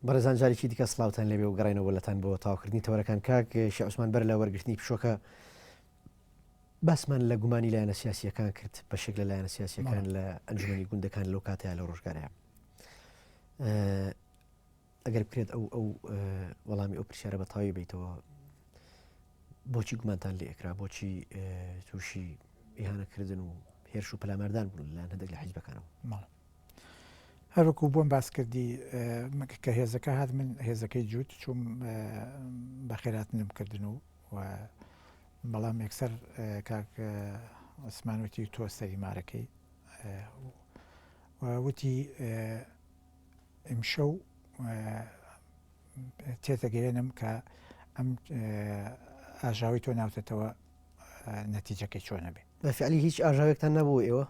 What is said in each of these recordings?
بەڕێزان جارێکی دیکە سڵاوتان لێبێ و گەڕێنەوە وەلەتان بۆ تاواکردنی تەوەرەکان کاک شێخ عوسمان بەر لە وەرگرتنی پشۆکە باسمان لە گومانی لایەنە سیاسیەکان کرد بەشێک لە لایەنە سیاسیەکان لە ئەنجومەنی گوندەکان لەو کاتەیە لە ڕۆژگارەیە ئەگەر بکرێت ئەو وەڵامی ئەو پرسیارە بە تەواوی بیتەوە بۆچی گومانتان لێ ئەکرا بۆچی تووشی ئیهانەکردن و هێرش و پەلامەردان بوون لە هەندێک لە حیزبەکانەوە هەروەکو بۆم باس کردی کە هێزەکە هات من هێزەکەی جووت چوم بە خێراتنم کردن و بەڵام یەکسەر کاک عوسمانوتی تۆ سەری مارەکەی وتی ئیمشەو تێتەگەێنم کە ئەم ئاژاوی تۆ ناوتێتەوە نەتیجەکەی چۆنە بێ بەفعلی هیچ ئاژاوێکتان نەبوو ئێوە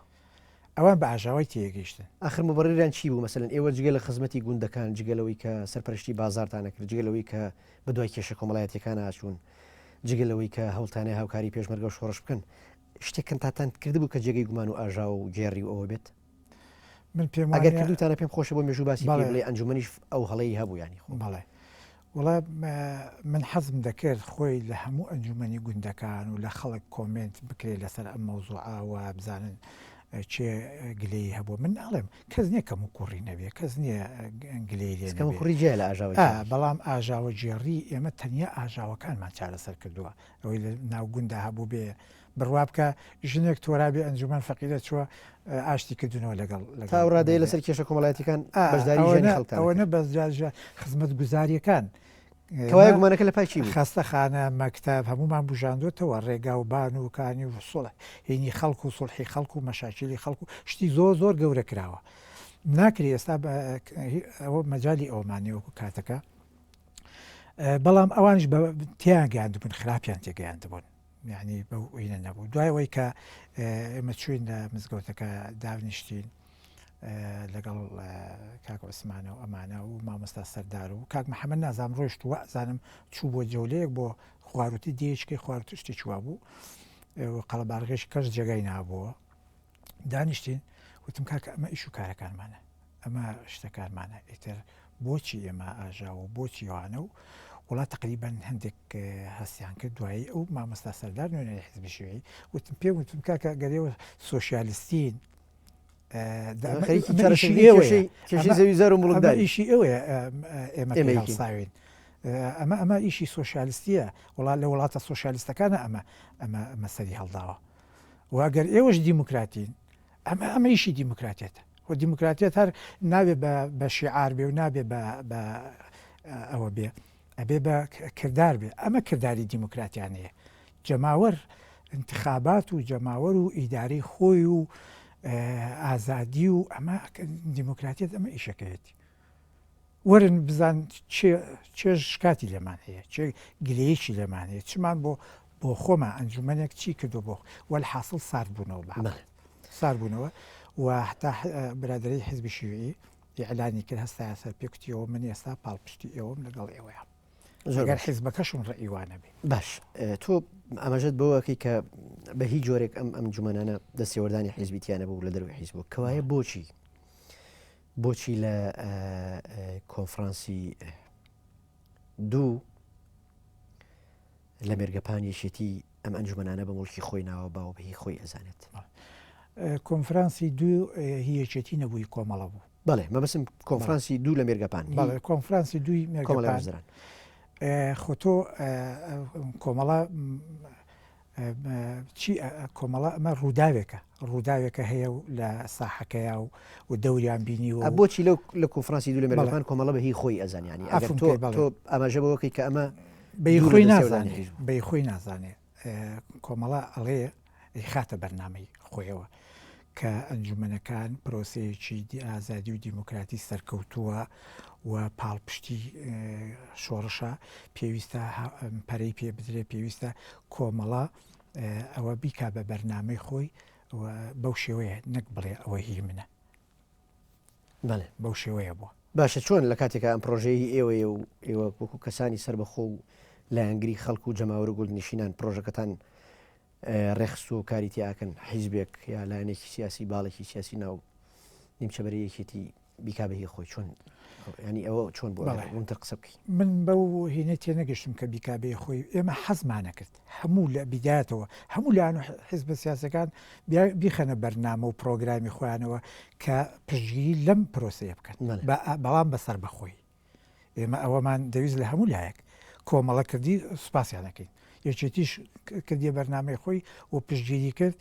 ئەوان بە ئاژاوی تێگەیشتن ئاخر مبڕیران چی بوو مەسەن ئێوە جگە لە خزمەتی گوندەکان جگەلەوەی کە سەرپەرشتی بازارتانە کرد جگەلەوەی کە بەدوای کێشە کۆمەڵایەتەکان ئاچوون جگەلەوەی کە هەوڵتانەی هاوکاری پێشمەرگە و شۆڕش بکەن شتێکن تاتان کردبوو کە جێگەی گومان و ئاژا و گێڕی و ئەوە بێت من پێم ئەگەر کردوتانە پێم خۆشە بۆ مێژوو باسی بڵێ ئەنجومەنیش ئەو هەڵەی هەبوو ینی بەڵێ وڵا من حەزم دەکرد خۆی لە هەموو ئەنجومەنی گوندەکان و لە خەڵک کۆمنت بکرێت لەسەر ئەم مەوزوعاوە بزانن چێ گلەی هەبوو من ناڵێم کەس نییە کەم و کوڕی نەبێ کەس نییە گلەی جێ لە ئاژاوی بەڵام ئاژاوە جێڕی ئێمە تەنیا ئاژاوەکانمان چارەسەر کردووە ئەوەی لە ناو گوندا هەبوو بێ بڕوا بکە ژنێک تۆرابێ ئەنجومان فەقیرە چووە ئاشتی کردنەوە لەگەڵ تاڕادەیە لەسەر کێشە کۆمەڵایەتەکان بەشداری خەڵکان ئەوەنە بەزجاژە خزمەت گوزاریەکان کەوای گومانەکە لە پاچی خەستەخانە مەکتەب هەمومان بژاندوتەوە ڕێگا و بان و کانی و سوڵح هینی خەڵکو و سوڵحی خەڵکو و مەشاکیلی خەڵکو شتی زۆر گەورە کراوە ناکری ئێستا ئەوە مەجای ئەومانیوەکو کاتەکە بەڵام ئەوانش تیان گەیاندبوون خراپیان تێگەیاندبوون یعنی بەو ئینە نەبوو دوایەوەی کە ئێمە چوین لە مزگەوتەکە داونیشتین لەگەڵ کاک عوسمانە و ئەمانە و مامۆستا سەردار و کاک محەممەد نازام ڕۆیشت و ئازانم چوو بۆ جەولەیەک بۆ خواروتی دیشکی خواردو شتی چووا بوو قەڵەبارغێش کەس جێگای نابووە دانیشتین وتم کاکە ئەمە ئیش و کارەکانمانە ئەمە شتەکانمانە ئیتر بۆچی ئێمە ئاژاوە بۆچی ئەوانە و وڵات تقریبان هەندێک هەستیان کرد دوایی ئەو مامۆستا سەردار نوێنەی حیزبی شیوعی وتم پێ وتم کاکە گەرێەوە سۆشیالیستین زەوی زار و مڵکدار ئیشی ئەوەیە ئێمە هەڵساوین ئەمە ئیشی سۆشیالیستیە وڵات لە وڵاتە سۆشیالیستەکانە ئەمە سەری هەڵداوە واگەر ئێوەش دیموکراتین ئەمە ئیشی دیموکراتێتە و دیموکراتێت هەر نابێ بە شیعار بێ و نابێ بە ئەوە بێ ئەبێ بە کردار بێ ئەمە کردداری دیموکراتیانەیە جەماوەەر انتخابات و جەماوەەر و ئیداری خۆی و ئازادی و ئەمە دیموکراتیت ئەمە ئیشەکەیەتی وەرن بزان چێژ شکاتی لەمان هەیە چێ گلەیەکی لەمان هەیە چمان بۆ خۆمە ئەنجومەنێک چی کردو بۆ وەل حاصل سارد بوونەوە بە سار بوونەوە و حتا برادری حیزبی شیوعی ئیعلانی کرد هەستا سەر پێکوتیەوە من ئێستا پاڵپشتی ئێوەم لەگەڵ ئێوەیە ئەگەر حیزبەکەشون ڕئیوانە بێ باش تۆ ئەمەژت بۆەکەی کە بە هیچ جۆرێک ئەم جومانانە دەستێوەردانی حیزبیتیانە بوو لە دەروی حیزبوو کەوایە بۆچی لە کۆنفرانسی دوو لە مێرگەپانیشێتی ئەم ئەنجومانانە بە مڵکی خۆی ناوە باوە بەهی خۆی ئەزانێت کۆنفرانسی دوو هیەکێتی نەبووی کۆمەڵە بوو بەڵێ مەبەسم کۆنفرانسی دوو لە مێرگەپان کۆنفرانسی دوی مێرگەپان خۆتۆ کۆمەڵە کۆمەڵە ئەمە ڕووداوێکە هەیە و لە ساحەکەیە و دەوریان بینی و بۆچی لە کۆنفرانسی دوو لە مێرگەپان کۆمەڵە بە هی خۆی ئەزانیانی تۆ ئەمەژە بەوەکەی کە ئەمە بەی خۆی نازانێ کۆمەڵە ئەڵێ خاتە بەرنامەی خۆیەوە کە ئەنجومەنەکان پرۆسەیەکی ئازادی و دیموکراتی سەرکەوتووە و پاڵپشتی شۆڕشە پێویستە پەرەی پێ بدرێت پێویستە کۆمەڵە ئەوە بیکا بە بەرنامەی خۆی بەو شێوەیە نەک بڵێ ئەوە هی منە بەو شێوەیە بووە باشە چۆن لە کاتێکە ئەم پرۆژەی ئێوەیە و ئێوە وەکو کەسانی سربەخۆ و لایەنگری خەڵکو و جەماوەر و گوڵنشینان پرۆژەکەتان ڕێخست و کاریتیاکەن حیزبێک یا لایەنێکی سیاسی باڵێکی سیاسی ناو نیمچەبەرەیەکێتی بیکابهی خۆی چۆن ینی ئەوە چۆن بۆ ڕوونتر قسە بکەین. من بەو هینە تێ نەگەشتم کە بیکابێ خۆی ئێمە حەزمانە کرد هەموو لە بیدایەتەوە هەموو لاان حیزبە سیاسەکان بیخەنە بەرنامە و پرۆگرامی خۆیانەوە کە پشتگیری لەم پرۆسەیە بکەن بەڵام بەسەر بەخۆی ئێمە ئەوەمان دەویست لە هەموو لایەک کۆمەڵە کردی سوپاسیانەکەین یەکێتیش کردی بەرنامەی خۆی و پشتگیری کرد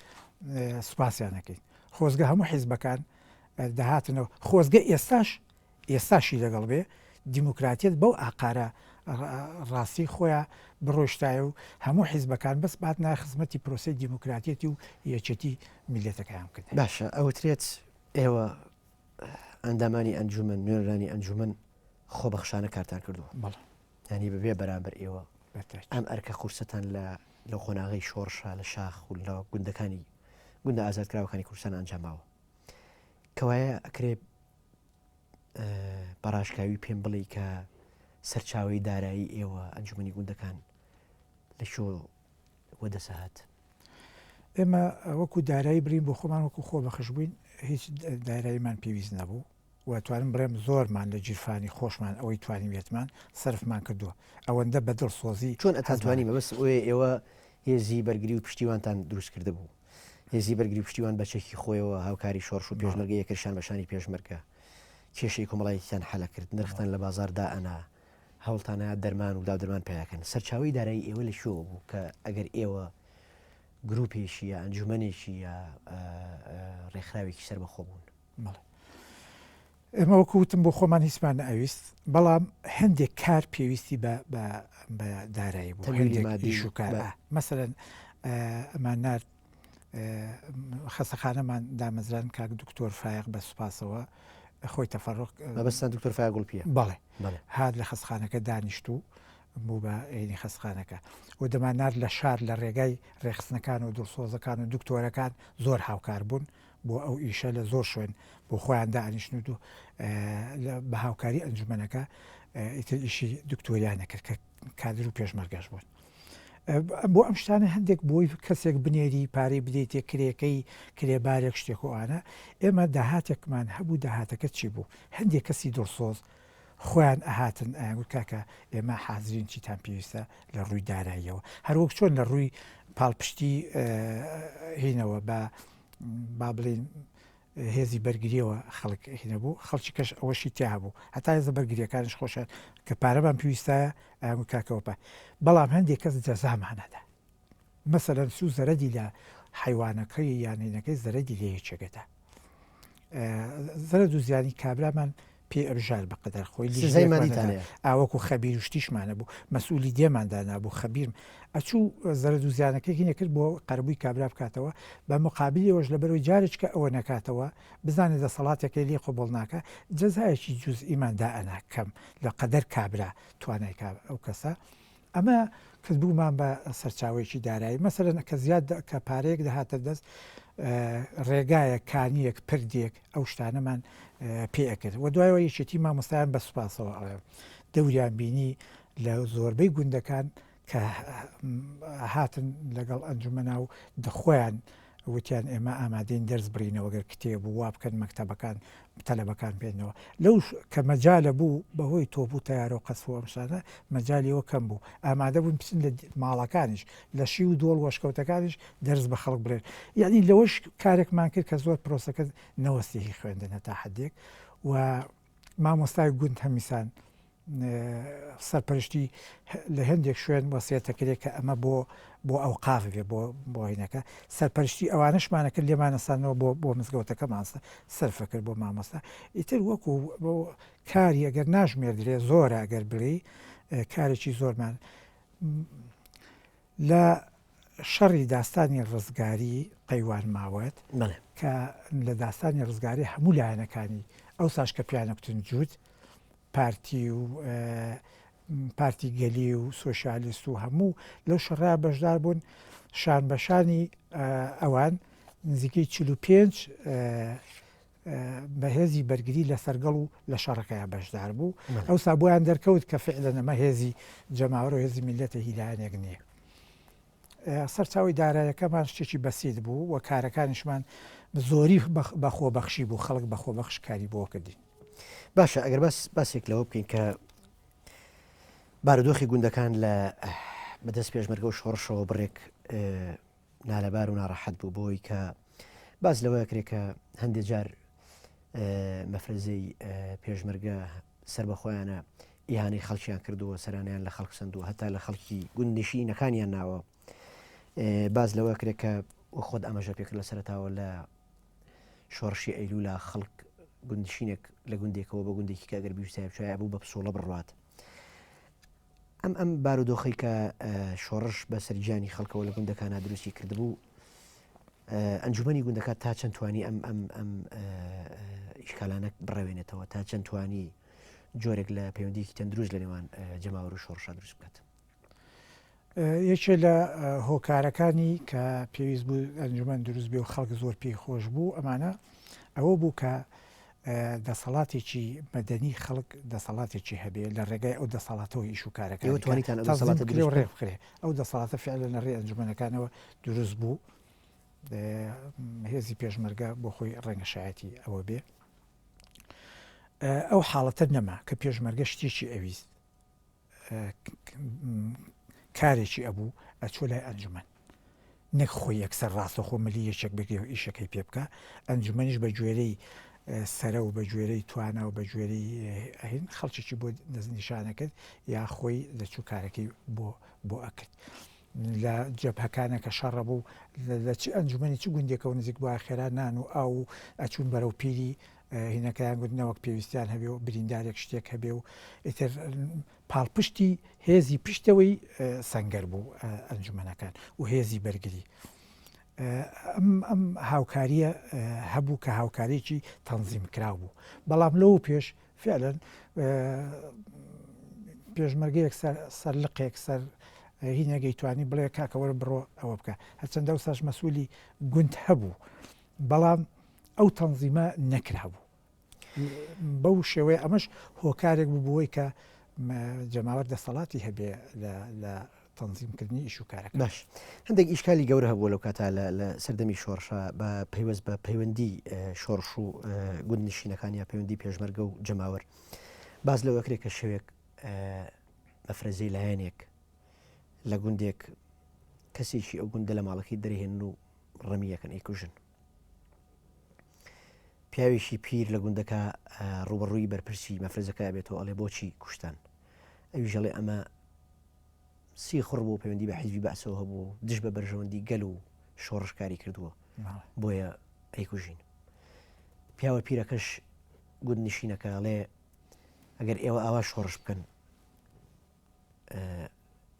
سوپاسیانەکەین خۆزگە هەموو حیزبەکان دەهاتنەوە خۆزگە ئێستاشی لەگەڵ بێ دیموکراتیت بەو ئاقارە ڕاستی خۆیان بڕۆشتایە و هەموو حیزبەکان بەس باتنا خزمەتی پرۆسی دیموکراتیەتی و یەکێتی میلەتەکەیان کرد. باشە ئەوترێت ئێوە ئەندامانی ئەنجومەن نوێنەرانی ئەنجومەن خۆبەخشانە کارتان کردووە ینی بەبێ بەرامبەر ئێوە ئەم ئەرکە قورسەتان لە خۆناغی شۆڕشە لە شاخ و لە گوندەکانی گوندە ئازادکراوەکانی کوردستان ئەنجاماوە کەوایە ئەکرێ بەڕاشکاوی پێم بڵێ کە سەرچاوی دارایی ئێوە ئەنجومەنی گوندەکان لە شۆ وەدەسەهات. ئێمە وەکو دارایی برین بۆ خۆمان وەکو خۆ بەخش بووین هیچ داراییمان پێویست نەبوو وتوانم بڕێم زۆرمان لە جیرفانی خۆشمان ئەوەی توانیم وێتمان سەرفمان کردووە ئەوەندە بەدڵ سۆزی چۆن ئەتانتوانی مەبەست ئێوە هێزی بەرگری و پشتیوانتان دروست کرده بوو هێزی بەرگری پشتیوان بەچێکی خۆیەوە هاوکاری شۆڕش و پێشمەرگە یەکەشان بەشانی پێشمەرگە کێشەی کۆمەڵایەتیان حەلە کرد نرختان لە بازاردا ئەنا هەوڵتانە دەرمان و داودەرمان پیاکەن سەرچاوی دارایی ئێوە لە شۆ بوو کە ئەگەر ئێوە گروپێکی یا ئەنجومەنێکی یا ڕێکخراوێکی سەر بەخۆ بوون. ئێمە وەکوتم بۆ خۆمان هیچمان ئەویست بەڵام هەندێک کار پێویستی بە دارایی بوو هەندێک مەسەرەن ئەمان نرد خەسەخانەمان دامەزران کاک دکتۆر فایق بە سوپاسەوە خۆی تەفەڕۆک مەبەستان دکتۆر فایق گوڵپیە بەڵێ هات لە خەسخانەکە دانیشت و بوو بە عینی خەسخانەکە و دەمانار لە شار لە ڕێگای ڕێخستنەکان و دڵسۆزەکان و دکتۆرەکان زۆر هاوکار بوون بۆ ئەو ئیشە لە زۆر شوێن بۆ خۆیان دانیشتن و بە هاوکاری ئەنجومەنەکە ئیتر ئیشی دکتۆریانە کرد کە کادر و پێشمەرگەش بوون. بۆ ئەم شتانە هەندێک بۆی کەسێک بنێری پارەی بدەیتێ کرێکەی کرێبارێک شتێک وانە ئێمە داهاتێکمان هەبوو داهاتەکە چی بوو هەندێک کەسی دڵسۆز خۆیان ئەهاتن ئاگوت کاکە ئێمە حازرین چیتان پێویستە لە ڕووی داراییەوە هەروەک چۆن لە ڕووی پاڵپشتی هینەوە با بڵین هێزی بەرگریەوە خەڵک هینەبوو خەڵکی کەش ئەوەشی تیا بوو هەتا هێزە بەرگریەکانش خۆشە کە پارەمان پێویستایە ئاگوت کاکەوە بەڵام هەندێک کەس جەزامانەدا مەسەلەن سوو زەرەدی لە حیوانەکەی یانینەکەی زەرەدی لێ یەکێگەدا زەرد و زیانی کابرامان پێ ئەبژار بەقدر خۆی ئاوەکو خەبیر شتیشمانە بوو مەسئولی دێماندا نبوو خەبیرم ئەچوو زەرد و زیانەکەی هینە کرد بۆ قەربووی کابرا بکاتەوە بە مقابلیەوەش لەبەرەوەی جارێککە ئەوە نەکاتەوە بزانێت دەسەڵاتێکی لێ قۆبڵ ناکە جەزایەکی جوزئیماندا ئەنا کەم لە قەدەر کابرا توانای ئەو کەسە ئەمە کردبوومان بە سەرچاوێکی دارایی مەسەرەن کە زیاد کە پارەیەک دەهاتە دەست ڕێگایە کانیەک پردێک ئەو شتانەمان پێ ئەکرد و دوایەوە یەکێتی مامۆستایان بە سوپاسەوە دەوریان بینی لە زۆربەی گوندەکان کە هاتن لەگەڵ ئەنجومەنا و دەخۆیان وتیان ئێمە ئامادەین دەرز برینەوەگەر کتێب و وا بکەن مەکتەبەکان تەلەبەکان بێنەوە لەو کە مەجالە بوو بەهۆی تۆپ و تەیارە و قەسف و ئەمشانە مەجالیەوە کەم بوو ئامادە بوون بچن لە ماڵەکانیش لە شی و دۆڵ وەشکەوتەکانیش دەرز بە خەڵک برێن یعنی لەوەش کارێکمان کرد کە زۆر پرۆسەکە نەوەستێکی خوێندن هەتا حدێک و مامۆستای گوند هەمیسان سەرپەرشتی لە هەندێک شوێن وەسیەتەکرێت کە ئەمە بۆ ئەو قاوێ بۆ هینەکە سەرپەرشتی ئەوانەشمانە کرد لێمانەسانەوە بۆ مزگەوتەکە ماسە سەرفە کرد بۆ مامۆستا ئیتر وەکو بۆ کاری ئەگەر ناژمێردرێ زۆرە ئەگەر بڵێ کارێکی زۆرمان لە شەڕی داستانی ڕزگاری قەیوان ماوەت کە لە داستانی ڕزگاری هەموو لایەنەکانی ئەو ساش کە پیانەکتن جووت پارتی و پارتی گەلی و سۆشیالیست و هەموو لەو شەڕا بەشدار بوون شان بەشانی ئەوان نزیکەی 45 بەهێزی بەرگری لە سەرگەڵ و لە شەڕەکەیان بەشدار بوو ئەو سابۆیان دەرکەوت کە فعلەن ئەمە هێزی جەماوەڕ و هێزی میلەتە هیلایەنێک نییە سەرچاوی دارایەکەمان شتێکی بەسیط بوو و کارەکانیشمان زۆری بەخۆبەخشی بوو خەڵک بەخۆبەخش کاری بۆ کردین. باشە ئەگەر باسێک لەوە بکەین کە بارودۆخی گوندەکان لە بەدەست پێشمەرگە و شۆڕشەوە بڕێک نالەبار و ناڕەحەت بوو بۆی کە باز لەوە کرێت کە هەندێک جار مەفرەزەی پێشمەرگە سەر بەخۆیانە ئیهانەی خەڵکییان کردووە سەرانیان لە خەڵک سندوو هەتا لە خەڵکی گوندنشینەکانیان ناوە باز لەوە کرێت کە خۆت ئەمەژە پێکرد لە سەرتاوە لە شۆڕشی ئەیلولا خەڵک گوندشینێک لە گوندێکەوە بە گوندێکی کە ئەگەر بیویستای بچوایە بوو بە پسۆڵە بڕوات ئەم بارودۆخی کە شۆڕش بە سەرجانی خەڵکەوە لە گوندەکانە دروستی کردبوو ئەنجومەنی گوندەکە تا چەند توانی ئەم ئیشکالانە بڕەوێنێتەوە تا چەند توانی جۆرێک لە پەیوەندیکی تەندروست لە نێوان جەماوەر و شۆڕشە دروست بکات. یەکێ لە هۆکارەکانی کە پێویست بوو ئەنجومەن دروست بێ و خەڵک زۆر پێی خۆش بوو ئەمانە ئەوە بوو کە دەسەڵاتێکی مەدەنی خەڵک دەسەڵاتێکی هەبێ لە ڕێگای ئەو دەسەڵاتەوە ئیش و کارەکان ڕێبخرێ ئەو دەسەڵاتە فعلا لە ڕێ ئەنجومەنەکانەوە دروست بوو هێزی پێشمەرگە بۆ خۆی ڕەنگەشایەتی ئەوە بێ ئەو حاڵەتە نەما کە پێشمەرگە شتێکی ئەویست کارێکی ئەبوو ئەچۆ لای ئەنجومەن نەک خۆی یەکسەر ڕاستەخۆ ملی یەکێک بگرێ و ئیشەکەی پێ بکە ئەنجومەنیش بە گوێرەی سەرە و بە گوێرەی توانە و بە گوێرەی ئەهین خەڵکێکی بۆ دەستنیشانەکرد یا خۆی دەچوو کارەکەی بۆ ئەکرد لە جەبهەکانە کە شەڕە بوو لە چ ئەنجومەنی چ گوندێکەوە نزیک بۆ خێرا نان و ئاو ئەچوون بەرەو پیری هینەکەیان گوتنەوەک پێویستیان هەبێ و بریندارێک شتێک هەبێ و ئیتر پاڵپشتی هێزی پشتەوەی سەنگەر بوو ئەنجومەنەکان و هێزی بەرگری ئەم هاوکاریە هەبوو کە هاوکارێکی تەنزیم کراو بوو بەڵام لەو پێش فعلەن پێشمەرگەیەک سەر لقێک سەر هینەگەی توانی بڵێ کاکەوەرە بڕۆ ئەوە بکە هەرچەندە و ساش مەسئولی گوند هەبوو بەڵام ئەو تەنزیمە نەکرا بوو بەو شێوەیە ئەمەش هۆکارێک بوو بۆی کە جەماوەر دەسەڵاتی هەبێ لە تەنزیمکردنی ئیش و کارەکە باش هەندێک ئیشکالی گەورە هەبووە لەو کاتا لە سەردەمی شۆڕشە بە پەیوەست بە پەیوەندی شۆڕش و گوندنشینەکان یا پەیوەندی پێشمەرگە و جەماوەر باز لەوە کرێت کە شەوێک مەفرەزەی لایەنێک لە گوندێک کەسێکی ئەو گوندە لە ماڵەکەی دەرهێن و ڕەمیەکەن ئەیکوژن پیاوێکی پیر لە گوندەکە ڕوبەڕووی بەرپرسی مەفرەزەکە بێتەوە ئەڵێ بۆچی کوشتن ئەوی ژەڵێ ئەمە سی خوڕ بوو پەیوەندی بە حیزبی بەعسەوە هەبوو دش بە بەرژەوەندی گەل و شۆڕشکاری کردووە بۆیە ئەیکوژین پیاوە پیرەکەش گوندنشینەکە ئەڵێ ئەگەر ئێوە ئاوا شۆڕش بکەن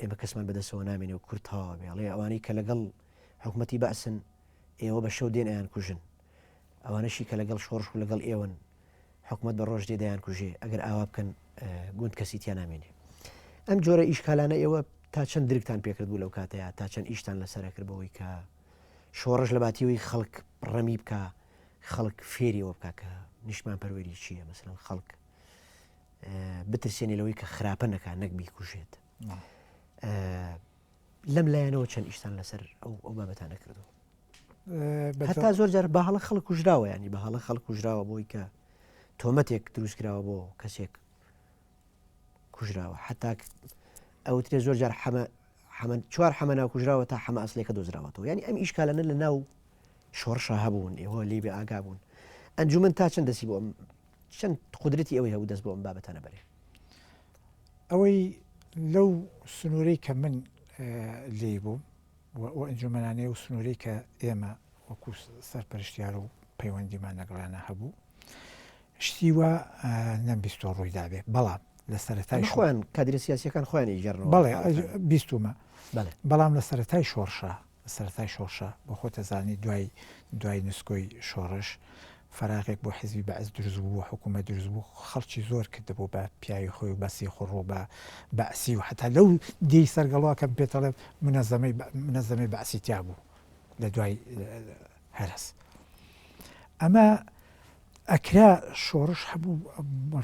ئێمە کەسمان بەدەستەوە نامێنێ و کورتەوە بێ ئەڵێ ئەوانەی کە لەگەڵ حکوومەتی بەعسن ئێوە بە شەو دێن ئەیان کوژن ئەوانەشی کە لەگەڵ شۆڕش و لەگەڵ ئێوەن حکوومەت بە ڕۆژ دێدایان کوژێ ئەگەر ئاوا بکەن گوند کەسیتیان نامێنێ ئەم جۆرە ئیشکالانە ئێوە تا چەند درکتان پێکرد بوو لەو کاتەیە تا چەند ئیشتان لەسەرکردبەوەی کە شۆڕش لە باتیەوەی خەڵک ڕەمی بکە خەڵک فێریەوە بکە کە نیشمان پەروەری چییە مەسەڵەن خەڵک بترسێنی لەوەی کە خراپە نەکە نەک بیکوژێت لەم لایەنەوە چەند ئیشتان لەسەر ئەو بابەتانە کردو هەتا زۆر جار بەهاڵە خەڵک کوژراوە ینی بەهاڵە خەڵک کوژراوە بۆی کە تۆمەتێک دروست کراوە بۆ کەسێک کوژراوە حتا ئەوترێ زۆر جار چوار حەمە ناو کوژراوە تا حەمە ئەسلێکە دۆزراوەتەوە ینی ئەم ئیشکالانە لە ناو شۆڕشە هەبوون ئێوە لێبێ ئاگا بوون ئەنجومەن تا چەند دەسی بۆ چەند قودرەتی ئەوەی هەبوو دەست بۆ ئەم بابەتانە بەرێ ئەوەی لەو سنوورەی کە من لێ بووم ئەنجومەنانەیە و سنوورەی کە ئێمە وەکو سەرپەرشتیار و پەیوەندیمان لەگەڵانە هەبوو شتی وە نەمبیستۆ ڕوویدابێ بەڵام لە سەرەتای خۆیان کادرە سیاسیەکان خۆیان ئیجارنەوە بەڵێ بیستومە بەڵام لە سەرەتای شۆڕشە بۆ خۆتەزانی دوای نسکۆی شۆڕش فراغێک بۆ حیزبی بەعز دروست بوو حکوومەت دروست بوو خەڵکی زۆر کردبوو بە پیاوی خۆی و بەسی خۆڕۆ بە بەعسی و حتا لەو دێی سەرگەڵاکەم پێتەڵێ منەزەمەی بەعسی تیا بوو لە دوای هەرس ئەمە ئەکرا شۆڕش هەبوو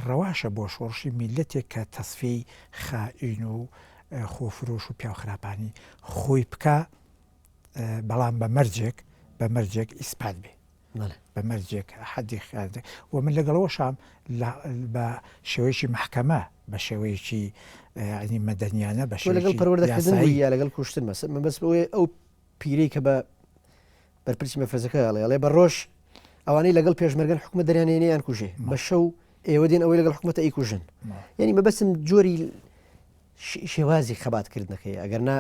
ڕەواشە بۆ شۆڕشی میلەتێک کە تەسفەی خائین و خۆفرۆش و پیاوخراپانی خۆی بکە بەڵام بە مەرجێک ئیسپات بێ بە مەرجێک حەدی خیاندێک و من لەگەڵەوە شام بە شێوەیەکی محکەمە بە شێوەیەکی ینی مەدەنیانە بە لەگەڵ پەروەردەکردن یا لەگەڵ کوشتن من بەس بۆیە ئەو پیرەی کە بە بەرپرسی مەفرەزەکە ئەڵێ بە ڕۆژ ئەوانەی لەگەڵ پێشمەرگەن حکومە دەریانێنیان کوژێ بە شەو ئێوە دێن ئەوەی لەگەڵ حکوومەتە ئەیکوژن یعنی مەبەستم جۆری شێوازی خەباتکردنەکەی ئەگەرنا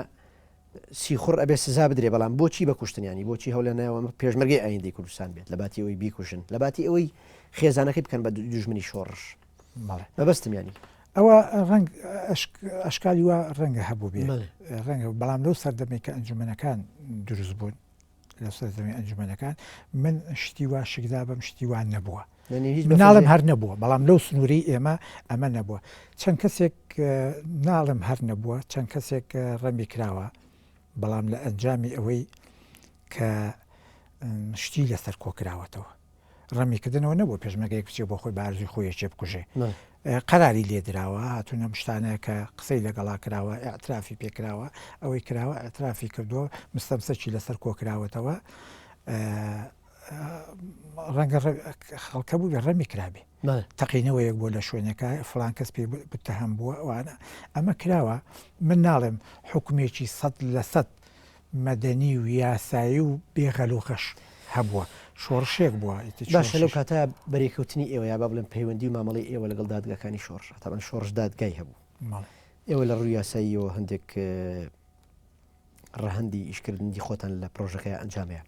سیخڕ ئەبێ سزا بدرێ بەڵام بۆچی بە کوشتنیانی بۆچی هەولە ناوە پێشمەرگی ئایندەی کوردستان بێت لە باتی ئەوەی بیکوژن لە باتی ئەوەی خێزانەکەی بکەن بە دوژمنی شۆڕش مەبەستم ینی ئەوە ڕنگ ئەشکالی وە ڕەنگە هەبوو بێ ڕەنگە بەڵام لەو سەردەمێک کە ئەنجومەنەکان دروست بوون لە سەردەمی ئەنجومەنەکان من شتی وا شکدا بەم شتیوان نەبووە ناڵم هەر نەبووە بەڵام لەو سنووری ئێمە ئەمە نەبووە چەند کەسێک ناڵم هەر نەبووە چەند کەسێک ڕەمی کراوە بەڵام لە ئەنجامی ئەوەی کە شتی لەسەر کۆکراوەتەوە ڕەمیکردنەوە نەبوو پێشمەگەی کچێ بۆ خۆی بارزی خۆی چێ بکوژێ قەراری لێدراوە هاتوونە شتانەیە کە قسەی لەگەڵا کراوە ئەعترافی پێکراوە ئەوەی کراوە ئەعترافی کردووە مستەمسەکی لەسەر کۆکراوەتەوە ڕەنگە خەڵکە بوو بێ ڕەمی کرابێ تەقینەوە یەک بۆ لە شوێنەکە فلان کەس پێ بتەهم بووە ئەوانە ئەمە کراوە من ناڵێم حکومێکی 100% مەدەنی و یاسایی و بێغەلوخەش هەبووە شۆڕشێک بووە باشە لەو کاتە بەرێکەوتنی ئێوە یا با بڵێن پەیوەندی و مامەڵی ئێوە لەگەڵ دادگاکانی شۆڕ تاان شۆڕش دادگای هەبوو ئێوە لە ڕووی یاساییەوە هەندێک ڕەهەندی ئیشکردنی خۆتان لە پرۆژەکەی ئەنجامەیە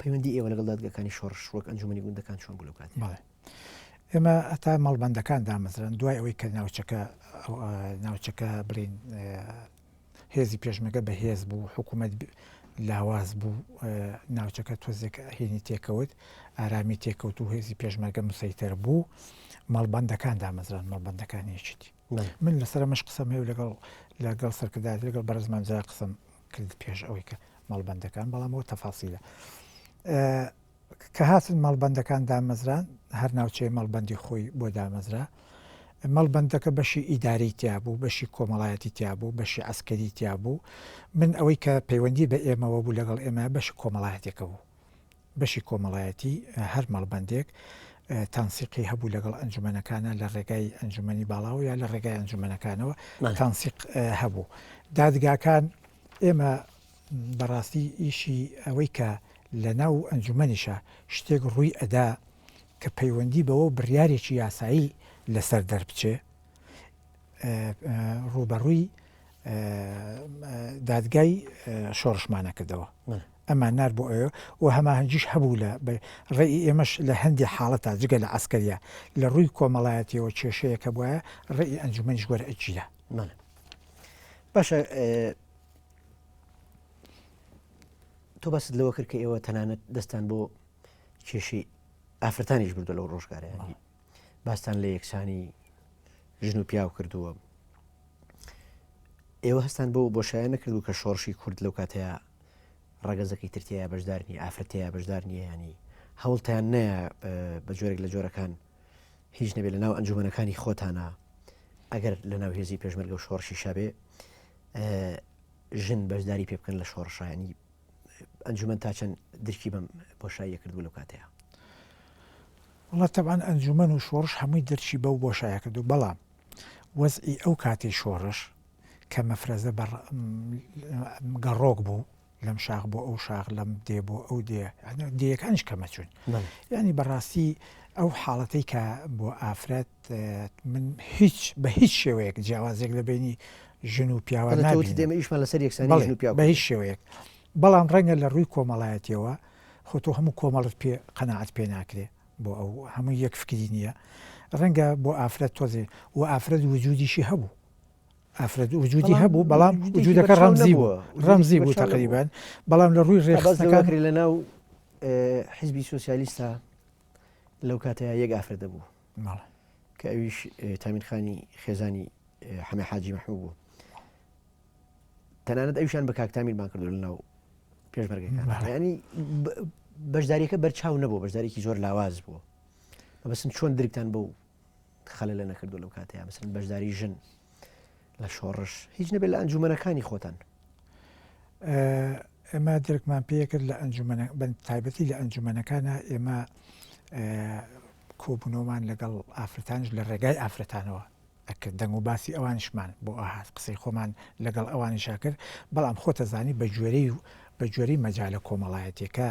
پەیوەندی ئێوە لەگەڵ دادگاکانی شۆڕش وەک ئەنجومەنی گوندەکان چۆن بوو لەو کات ئێمە ئەتا مەڵبەندەکان دامەزرن دوای ئەوەی کە ناوچەکە برین هێزی پێشمەکە بە هێز بوو حکوومەت لاواز بوو ناوچەکە تۆزێک هێنی تێکەوت ئارامی تێکەوت و هێزی پێشمەرگە مسەیتەر بوو مەڵبەندەکان دامەزران مەڵبەندەکانیەکیتی من لەسەر مەش قسەم هەیە لەگەڵ سەرکردات لەگەڵ بەرزمان جا قسم کرد پێش ئەوەی کە مەڵبەندەکان بەڵامەوە تەفاسیلە کە هاتن مەڵبەندەکان دامەزران هەر ناوچەی مەڵبەندی خۆی بۆ دامەزرا مەڵبەندەکە بەشی ئیداری تیا بوو بەشی کۆمەڵایەتی تیا بوو بەشی ئەسکەری تیا بوو من ئەوەی کە پەیوەندی بە ئێمەوە بوو لەگەڵ ئێمە بەشی کۆمەڵایەتێکە بوو بەشی کۆمەڵایەتی هەر مەڵبەندێک تانسیقی هەبوو لەگەڵ ئەنجومەنەکانە لە ڕێگای ئەنجومەنی باڵاو یا لە ڕێگای ئەنجومەنەکانەوە تانسیق هەبوو دادگاکان ئێمە بەڕاستی ئیشی ئەوەی کە لە ناو ئەنجومەنیشە شتێک ڕووی ئەدا کە پەیوەندی بەوە بڕیارێکی یاسایی لەسەر دەربچێ ڕوبەڕووی دادگای شۆڕشمانە کردەوە ئەمان نار بۆ ئەوە و هەماهەنگیش هەبوو لە ڕێی ئێمەش لە هەندی حاڵەتە جگە لە ئەسکەریە لە ڕووی کۆمەڵایەتیەوە کێشەیەکە بواە ڕێی ئەنجومەنیش گوەرە ئەجیرە باشە تۆ بەست لەوە کرد کە ئێوە تەنانەت دەستان بۆ کێشی ئافرەتانیش بردو لەو ڕۆژگارەیانی باستان لە یەکسانی ژن و پیاو کردووە ئێوە هەستان بۆ بۆشایە نەکردو کە شۆڕشی کورد لەو کاتەیە ڕەگەزەکەی ترتیایە بەشدارنی ئافرەتەیە بەشدار نیە ینی هەوڵتیان نەیە بە جۆرێک لە جۆرەکان هیچ نەبێت لە ناو ئەنجومەنەکانی خۆتانە ئەگەر لە ناو هێزی پێشمەرگە و شۆڕشی شەبێ ژن بەشداری پێ بکەن لە شۆڕشایانی ئەنجومەن تا چەند درکی بەم بۆشاییە کردبوو لەو کاتەیە وڵات تەبان ئەنجومەن و شۆڕش هەمووی دەرچی بەو بۆشایە کردو بەڵام وەزئی ئەو کاتی شۆڕش کە مەفرەزە گەڕۆک بوو لەم شاخ بۆ ئەو شاخ لەم دێ بۆ ئەو دەیەکانیش کەمەچوون ینی بەڕاستی ئەو حاڵەتەی کە بۆ ئافرەت من بە هیچ شێوەیەک جیاوازێک لە بینی ژن و پیاوە ئیشمان لەسەر یەکسانی بە هیچ شێوەیەک بەڵام ڕەنگە لە ڕووی کۆمەڵایەتیەوە خۆتۆ هەموو کۆمەڵت پێ قەناعەت پێ ناکرێ بۆ ئەو هەموو یەک فکری نییە ڕەنگە بۆ ئافرەت تۆزێ و ئافرەت وجودیشی هەبوو ئافرەت وجودی هەبوو بەڵام وجودەکە ڕەمزی بوو تقریبان بەڵام لە ڕووی ڕێخستەکەی لە ناو حیزبی سۆسیالیستە لەو کاتەیە یەک ئافرەت دەبوو کە ئەویش تامینخانی خێزانی حەمە حاجی مەحموود بوو تەنانەت ئەویشان بە کاکتامیلمان کردو لە ناو پێشمەرگەکان ینی بەشداریەکە بەرچاو نەبوو بەشدارێکی زۆر لاواز بوو بەسن چۆن درکتان بەو خەلە لە نەکردو لەو کاتەیە مەسەن بەشداری ژن لە شۆڕش هیچ نەبێت لە ئەنجومەنەکانی خۆتان ئێمە درکمان پێکرد لە تایبەتی لە ئەنجومەنەکانە ئێمە کۆبوونەوەمان لەگەڵ ئافرەتانش لە ڕێگای ئافرەتانەوە ئەکرد دەنگ و باسی ئەوانشمان بۆ ئاهات قسەی خۆمان لەگەڵ ئەوانیشا کرد بەڵام خۆتەزانی بە جوێرەی مەجالە کۆمەڵایەتێکە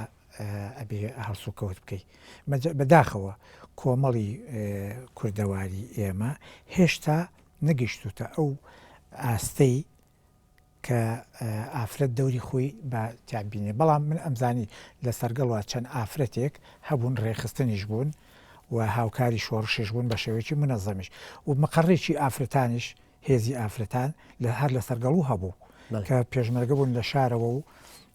ئەبێ هەڵسو کەوت بکەیت بەداخەوە کۆمەڵی کوردەواری ئێمە هێشتا نەگەیشتوتە ئەو ئاستەی کە ئافرەت دەوری خۆی بە تیابینێ بەڵام من ئەمزانی لە سەرگەڵوە چەند ئافرەتێک هەبوون ڕێخستنیش بوون و هاوکاری شۆڕشش بوون بە شێوەیەکی منەظەمیش و مەقڕێکی ئافرەتانیش هێزی ئافرەتان هەر لە سەرگەڵوو هەبوو کە پێشمەرگە بوون لە شارەوە و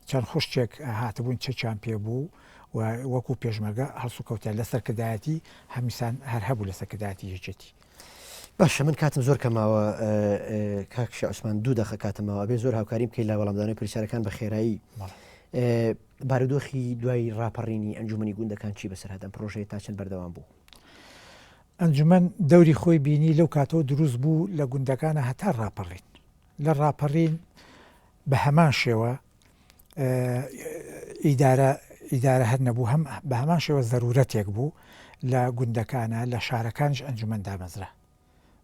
چەند خوشتێک هاتبوون چەچیان پێ بوو و وەکو پێشمەرگە هەڵسو کەوتیان لە سەرکردایەتی هەمیسان هەر هەبوو لە سەرکردایەتی یەکێتی. باشە من کاتم زۆر کەماوە کاکشە عوسمان 2 دقیقە کاتمەوە بێ زۆر هاوکاریم بکەیت لە وەڵامدانەوەی پرسیارەکان بە خێرایی بارودۆخی دوای ڕاپەڕینی ئەنجومەنی گوندەکان چی بەسەرهاتەن پرۆژەیە تا چەند بەردەوام بوو؟ ئەنجومەن دەوری خۆی بینی لەو کاتەوە دروست بوو لە گوندەکانە هەتا ڕاپەڕین لە ڕاپەڕین بە هەمان شێوە ئیدارە هەر نەبوو هەم بە هەمان شێوە زەرورەتێک بوو لە گوندەکانە لە شارەکانش ئەنجومەن دامەزرا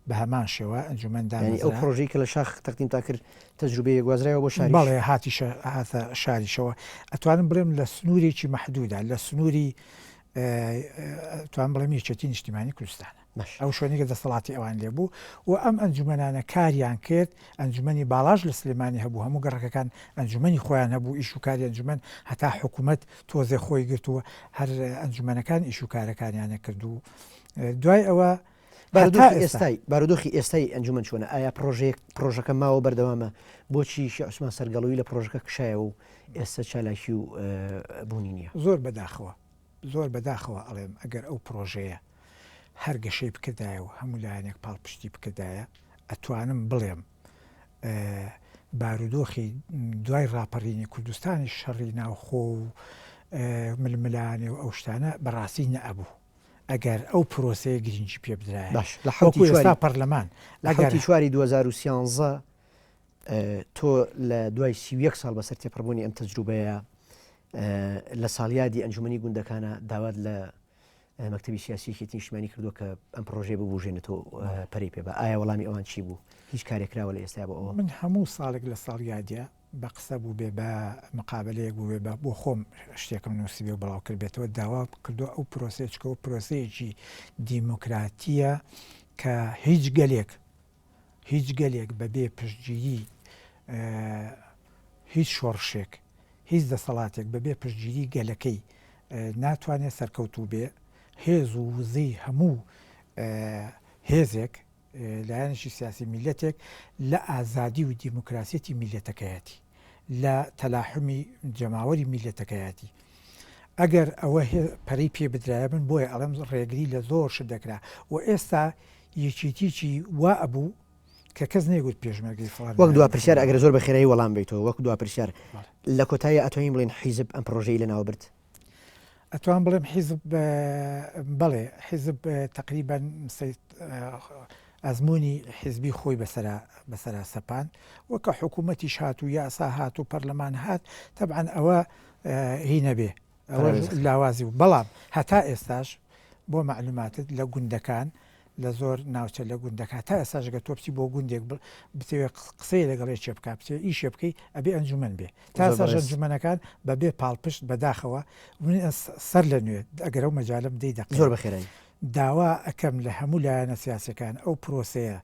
بە هەمان شێوە ئەنجومەن دامەزرا ئەو پرۆژەی کە لە شاخ تەقدیم تا کرد تەجروبەیە گوازرایەوە بۆ شاری بەڵێ هاتە شاریشەوە ئەتوانم بڵێم لە سنوورێکی مەحدودا لە سنووری توان بڵێم یەکێتی نیشتیمانی کوردستانە ئەو شوێنێکە دەسەڵاتی ئەوان لێبوو و ئەم ئەنجومەنانە کاریان کرد ئەنجومەنی باڵاش لە سلێمانی هەبوو هەموو گەڕەکەکان ئەنجومەنی خۆیان هەبوو ئیشوکاری ئەنجومەن هەتا حکوومەت تۆزێ خۆی گرتووە هەر ئەنجومەنەکان ئیشوکارەکانیانە کردو دوای ئەوە بارودۆخی ئێستای ئەنجومەن چۆنە ئایا پرۆژەکە ماوە بەردەوامە بۆچی شێخ عوسمان سەرگەڵووی لە پرۆژەکە کشایەوە و ئێستا چالاکی و بوونی نییە زۆر بەداخەوە ئەڵێم ئەگەر ئەو پرۆژەیە هەر گەشەی بکردایە و هەموو لایەنێک پاڵپشتی بکردایە ئەتوانم بڵێم بارودۆخی دوای ڕاپەڕینی کوردستانی شەڕی ناوخۆ و ململانێ و ئەو شتانە بەڕاستی نەئەبوو ئەگەر ئەو پرۆسەیە گرنگی پێ بدرایە لە حوتی پەرلەمان لە حوتی چواری 2013 تۆ لە دوای 31 ساڵ بەسەر تێپەڕبوونی ئەم تەجروبەیە لە ساڵیادی ئەنجومەنی گوندەکانە داوات لە مەکتەبی سیاسیەتی نیشتیمانی کردووە کە ئەم پرۆژێ ببوژێنێتەوە پەری پێ بە ئایا وەڵامی ئەوان چی بوو هیچ کارێکراوە لە ئێستا بۆ ئەوە من هەموو ساڵێک لە ساڵیادە بە قسە بوو بێ بە مقابلەیەک بوو بێ بۆ خۆم شتێکم نووسیبێ و بڵاو کرد بێتەوە داوا کردووە ئەو پرۆسێچکەوە پرۆسەیەکی دیموکراتیە کە هیچ گەلێک بەبێ پشتگیری هیچ شۆڕشێک هیچ دەسەڵاتێک بەبێ پشتگیری گەلەکەی ناتوانێت سەرکەوتوو بێ هێز و وزەی هەموو هێزێک لایەنشی سیاسی میلەتێک لە ئازادی و دیموکراسیەتی میلەتەکەیەتی لە تەلاحمی جەماوەری میلەتەکەیەتی ئەگەر ئەوە پەرەی پێ بدرایە من بۆیە ئەڵەم ڕێگری لە زۆر شت دەکرا و ئێستا یەکێتیی وا ئەبوو کە کەس نەیگوت پێشمەرگی فڵان وەک دوا پرسیار ئەگەر زۆر بە خێرایی وەڵام بیتەوە وەک دوا پرسیار لە کۆتایی ئەتوانین بڵێن حیزب ئەم پرۆژەی لەناو برد ئەتوان بڵێم حیزب بەڵێ حیزب تقریبان ئەزمموی حیزبی خۆی بەسەرا سەپان وەکە حکوومەتیش هات و یاسا هات و پەرلەمان هات تەبعاً ئەوە هی نەبێ ئەوە لاوازی و بەڵام هەتا ئێستاش بۆ معلوماتت لە گوندەکان لە زۆر ناوچە لە گوندەکە تا ئێستاژگە تۆپسی بۆ گوندێک بتەوێت قسەی لەگەڵێ چێ بک بچێ ئیشێ بکەی ئەبێ ئەنجومەن بێ تا ئێستاژ ئەنجومەنەکان بەبێ پاڵپشت بەداخەوە سەر لە نوێ ئەگەر ئەو مەجالم دەی دەق زۆر بەخێرایی داوا ئەەکەم لە هەموو لایەنە سیاسەکان ئەو پرۆسەیە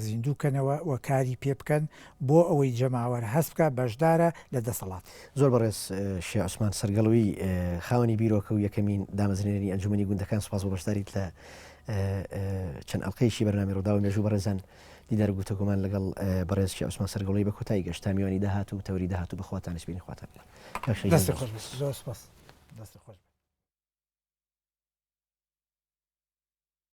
زیندووکەنەوە و کاری پێ بکەن بۆ ئەوەی جەماوەر هەست بکە بەشدارە لە دەسەڵات زۆر بەڕێز شێخ عوسمان سەرگەڵووی خاوەنی بیرۆکە و یەکەمین دامەزرێنەری ئەنجومەنی گوندەکان سوپاس بۆ بەشداریت لە چەند ئەڵقەیشی بەرنامی ڕۆدا و مێژوو بەڕێزان دیدار گوتەگومان لەگەڵ بەڕێز شێخ عوسمان سەرگەڵووی بە کۆتایی گەشت تا میوانی داهات و تەوری داهات و بەخواتان سپێنی خواتان دەستی خۆش